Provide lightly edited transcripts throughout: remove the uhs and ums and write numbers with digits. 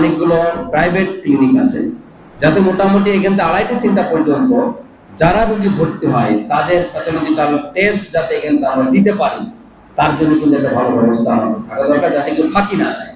অনেকগুলো private clinic আছে, যাতে মোটামুটি এখান থেকে 2:30-3টা পর্যন্ত যারা রোগী ভর্তি হয় তাদের প্যাথোলজিক্যাল টেস্ট যাতে এখান থেকে আমরা দিতে পারি, তার জন্য কিন্তু একটা ভালো ব্যবস্থা আমাদের থাকা দরকার, যাতে কেউ ফাঁকি না দেয়।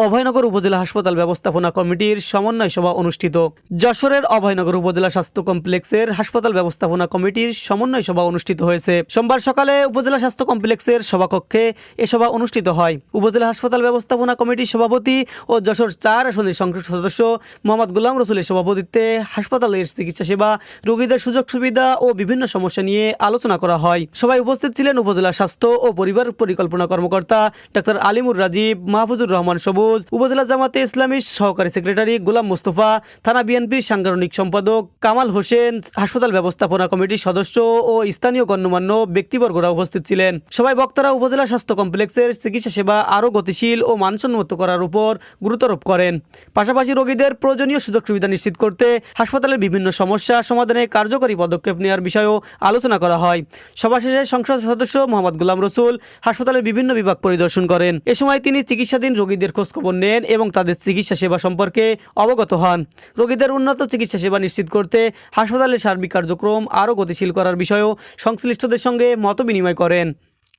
অভয়নগর উপজেলা হাসপাতাল ব্যবস্থাপনা কমিটির সমন্বয় সভা অনুষ্ঠিত। যশোরের অভয়নগর উপজেলা স্বাস্থ্য কমপ্লেক্সের হাসপাতাল ব্যবস্থাপনা কমিটির সমন্বয় সভা অনুষ্ঠিত হয়েছে। সোমবার সকালে উপজেলা স্বাস্থ্য কমপ্লেক্সের সভাকক্ষে এ সভা অনুষ্ঠিত হয়। উপজেলা হাসপাতাল ব্যবস্থাপনা কমিটির সভাপতি ও যশোর 4 আসনের সংসদ সদস্য মোহাম্মদ গোলাম রসুলের সভাপতিত্বে হাসপাতালের চিকিৎসা সেবা, রোগীদের সুযোগ সুবিধা ও বিভিন্ন সমস্যা নিয়ে আলোচনা করা হয়। সভায় উপস্থিত ছিলেন উপজেলা স্বাস্থ্য ও পরিবার পরিকল্পনা কর্মকর্তা ডাক্তার আলিমুর রাজীব, মাহফুজুর রহমান সবুজ, উপজেলা জামাতে ইসলামী সহকারী সেক্রেটারি গোলাম মোস্তফা, থানা বিএনপির সাংগঠনিক সম্পাদক কামাল হোসেন, হাসপাতাল ব্যবস্থাপনা কমিটির সদস্য ও স্থানীয় গণ্যমান্য ব্যক্তিবর্গরা উপস্থিত ছিলেন। সবাই বক্তারা উপজেলা স্বাস্থ্য কমপ্লেক্সের চিকিৎসা সেবা আরও গতিশীল ও মানসম্মত করার উপর গুরুত্বারোপ করেন। পাশাপাশি রোগীদের প্রয়োজনীয় সুযোগ সুবিধা নিশ্চিত করতে হাসপাতালের বিভিন্ন সমস্যা সমাধানে কার্যকরী পদক্ষেপ নেওয়ার বিষয়েও আলোচনা করা হয়। সভা শেষে সংসদ সদস্য মোহাম্মদ গোলাম রসুল হাসপাতালের বিভিন্ন বিভাগ পরিদর্শন করেন। এ সময় তিনি চিকিৎসাধীন রোগীদের খোঁজখবর নেন এবং তাদের চিকিৎসা সেবা সম্পর্কে অবগত হন। রোগীদের উন্নত চিকিৎসা সেবা নিশ্চিত করতে হাসপাতালের সার্বিক কার্যক্রম আরও গতিশীল করার বিষয়েও সংশ্লিষ্টদের সঙ্গে মত বিনিময় করেন।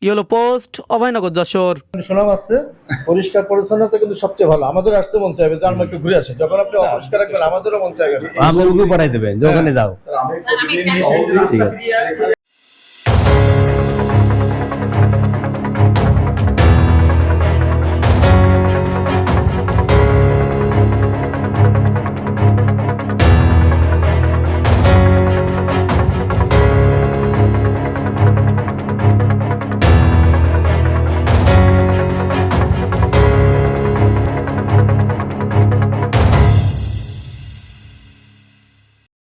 Yellow post, Abhaynagar, Jessore. সুনাম আছে, পরিষ্কার পরিচ্ছন্নতা কিন্তু সবচেয়ে ভালো। আমাদের আসতে মন চাইবে যে আমরা একটু ঘুরে আসি। যখন আপনি অপরিষ্কার রাখবেন আমাদেরও মন চাইবে। আমাকে পড়াই দেবেন যখন যাও। ঠিক আছে।